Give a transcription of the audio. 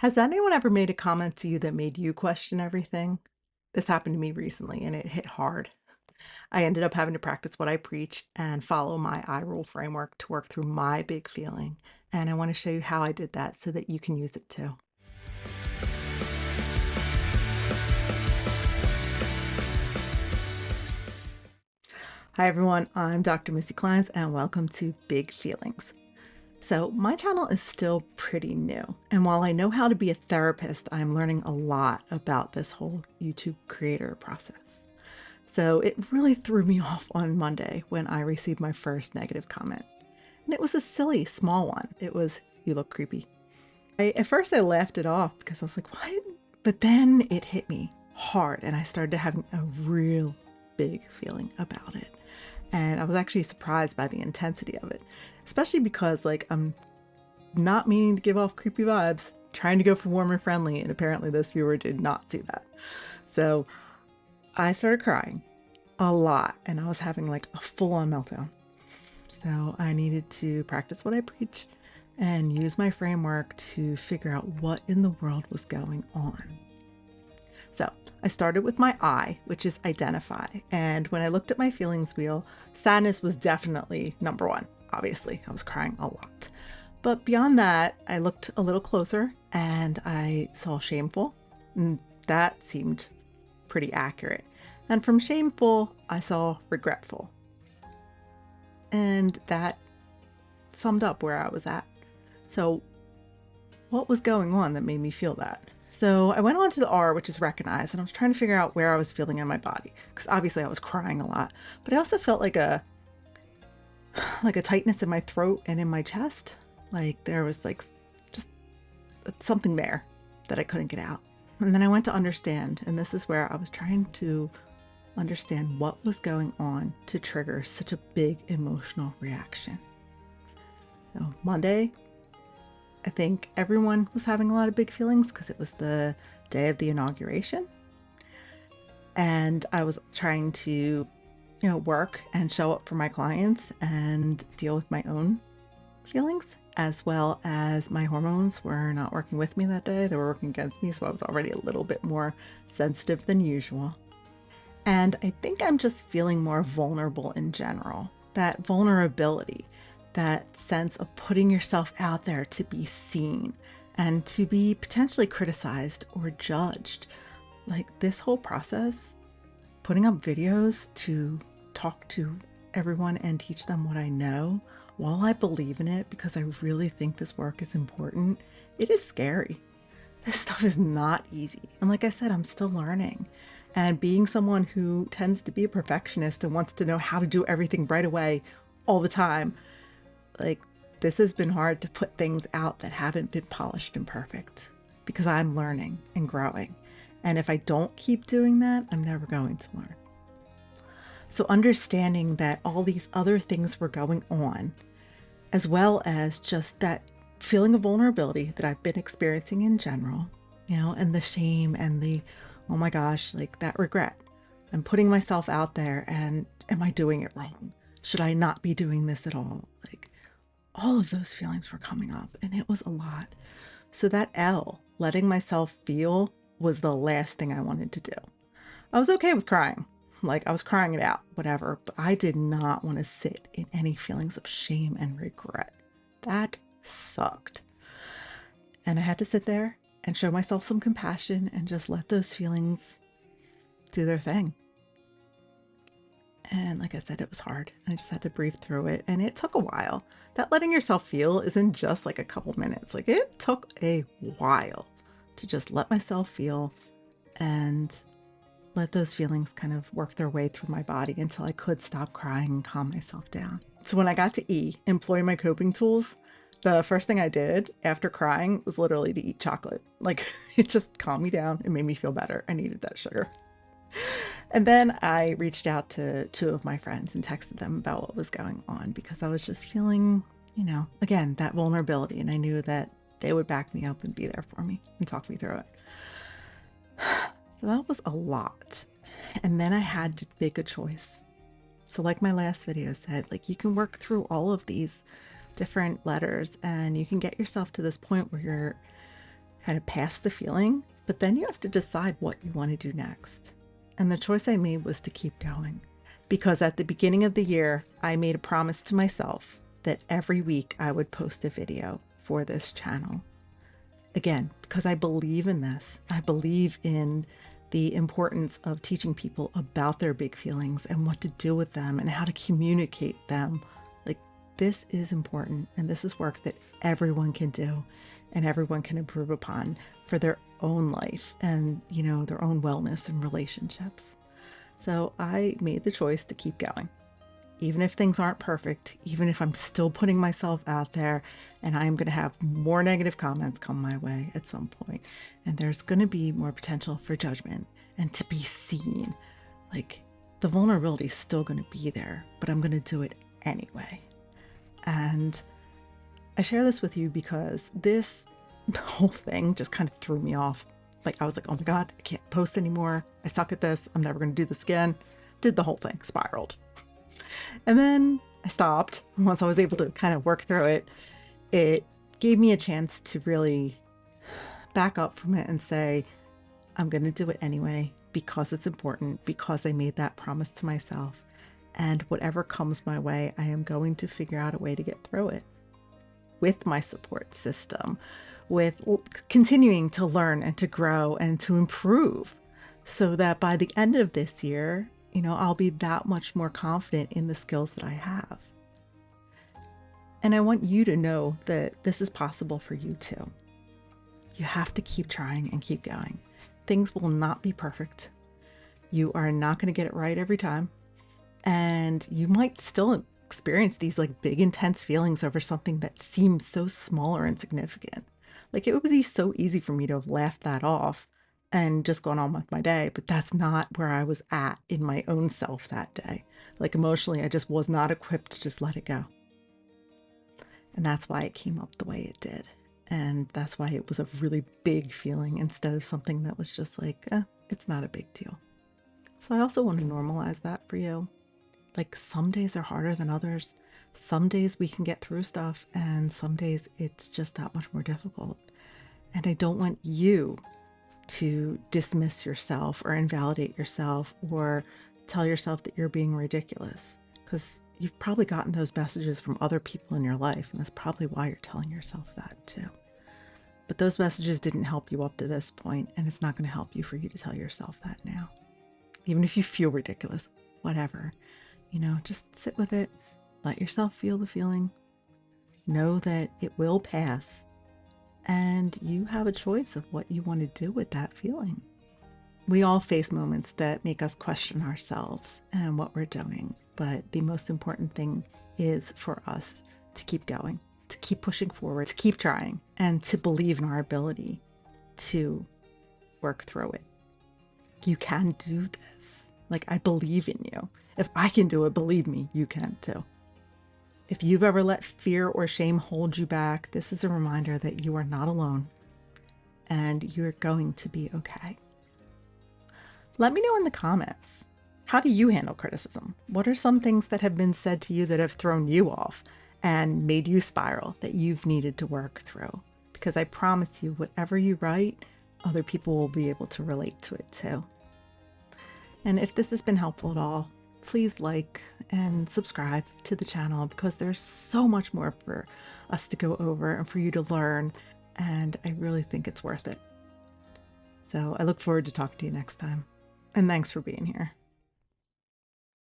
Has anyone ever made a comment to you that made you question everything? This happened to me recently and it hit hard. I ended up having to practice what I preach and follow my IRULE framework to work through my big feeling. And I want to show you how I did that so that you can use it too. Hi everyone, I'm Dr. Missy Kleins and welcome to Big Feelings. So, my channel is still pretty new, and while I know how to be a therapist, I'm learning a lot about this whole YouTube creator process. So, it really threw me off on Monday when I received my first negative comment. And it was a silly, small one. It was, "You look creepy." At first, I laughed it off because I was like, what? But then it hit me hard, and I started having a real big feeling about it. And I was actually surprised by the intensity of it, especially because, like, I'm not meaning to give off creepy vibes, trying to go for warm and friendly, and apparently this viewer did not see that. So I started crying a lot, and I was having like a full-on meltdown. So I needed to practice what I preach and use my framework to figure out what in the world was going on. So I started with my I, which is identify. And when I looked at my feelings wheel, sadness was definitely number one. Obviously, I was crying a lot. But beyond that, I looked a little closer and I saw shameful. And that seemed pretty accurate. And from shameful, I saw regretful. And that summed up where I was at. So what was going on that made me feel that? So I went on to the R, which is recognize, and I was trying to figure out where I was feeling in my body, because obviously I was crying a lot, but I also felt like a tightness in my throat and in my chest. Like there was like just something there that I couldn't get out. And then I went to understand, and this is where I was trying to understand what was going on to trigger such a big emotional reaction. So Monday, I think everyone was having a lot of big feelings because it was the day of the inauguration. And I was trying to, work and show up for my clients and deal with my own feelings, as well as my hormones were not working with me that day. They were working against me. So I was already a little bit more sensitive than usual. And I think I'm just feeling more vulnerable in general. That vulnerability, that sense of putting yourself out there to be seen and to be potentially criticized or judged. Like this whole process, putting up videos to talk to everyone and teach them what I know, while I believe in it because I really think this work is important, it is scary. This stuff is not easy. And like I said, I'm still learning. And being someone who tends to be a perfectionist and wants to know how to do everything right away all the time, like this has been hard to put things out that haven't been polished and perfect because I'm learning and growing. And if I don't keep doing that, I'm never going to learn. So understanding that all these other things were going on, as well as just that feeling of vulnerability that I've been experiencing in general, and the shame and the, oh my gosh, like that regret. I'm putting myself out there and am I doing it wrong? Should I not be doing this at all? Like all of those feelings were coming up and it was a lot. So that L, letting myself feel, was the last thing I wanted to do. I was okay with crying. Like I was crying it out, whatever, but I did not want to sit in any feelings of shame and regret. That sucked. And I had to sit there and show myself some compassion and just let those feelings do their thing. And like I said, it was hard. I just had to breathe through it. And it took a while. That letting yourself feel isn't just like a couple minutes. Like it took a while to just let myself feel and let those feelings kind of work their way through my body until I could stop crying and calm myself down. So when I got to E, employ my coping tools, the first thing I did after crying was literally to eat chocolate. Like it just calmed me down. It made me feel better. I needed that sugar. And then I reached out to two of my friends and texted them about what was going on because I was just feeling, again, that vulnerability. And I knew that they would back me up and be there for me and talk me through it. So that was a lot. And then I had to make a choice. So like my last video said, like you can work through all of these different letters and you can get yourself to this point where you're kind of past the feeling, but then you have to decide what you want to do next. And the choice I made was to keep going. Because at the beginning of the year, I made a promise to myself that every week I would post a video for this channel. Again, because I believe in this. I believe in the importance of teaching people about their big feelings and what to do with them and how to communicate them. Like, this is important, and this is work that everyone can do and everyone can improve upon for their own life and, you know, their own wellness and relationships. So I made the choice to keep going. Even if things aren't perfect, even if I'm still putting myself out there, and I'm going to have more negative comments come my way at some point, and there's going to be more potential for judgment and to be seen. Like, the vulnerability is still going to be there, but I'm going to do it anyway. And I share this with you because this whole thing just kind of threw me off. Like, I was like, oh my God, I can't post anymore. I suck at this. I'm never going to do this again. Did the whole thing, spiraled. And then I stopped. Once I was able to kind of work through it, it gave me a chance to really back up from it and say, I'm going to do it anyway because it's important, because I made that promise to myself. And whatever comes my way, I am going to figure out a way to get through it with my support system, with continuing to learn and to grow and to improve so that by the end of this year, you know, I'll be that much more confident in the skills that I have. And I want you to know that this is possible for you too. You have to keep trying and keep going. Things will not be perfect. You are not going to get it right every time. And you might still experience these like big intense feelings over something that seems so small or insignificant. Like, it would be so easy for me to have laughed that off and just gone on with my day, but that's not where I was at in my own self that day. Like, emotionally, I just was not equipped to just let it go. And that's why it came up the way it did. And that's why it was a really big feeling instead of something that was just like, it's not a big deal. So I also want to normalize that for you. Like, some days are harder than others. Some days we can get through stuff, and some days it's just that much more difficult. And I don't want you to dismiss yourself or invalidate yourself or tell yourself that you're being ridiculous, because you've probably gotten those messages from other people in your life, and that's probably why you're telling yourself that too. But those messages didn't help you up to this point, and it's not going to help you for you to tell yourself that now. Even if you feel ridiculous, whatever. You know, just sit with it, let yourself feel the feeling, know that it will pass, and you have a choice of what you want to do with that feeling. We all face moments that make us question ourselves and what we're doing, but the most important thing is for us to keep going, to keep pushing forward, to keep trying, and to believe in our ability to work through it. You can do this. Like, I believe in you. If I can do it, believe me, you can too. If you've ever let fear or shame hold you back, this is a reminder that you are not alone and you're going to be okay. Let me know in the comments, how do you handle criticism? What are some things that have been said to you that have thrown you off and made you spiral that you've needed to work through? Because I promise you, whatever you write, other people will be able to relate to it too. And if this has been helpful at all, please like and subscribe to the channel, because there's so much more for us to go over and for you to learn, and I really think it's worth it. So I look forward to talking to you next time, and thanks for being here.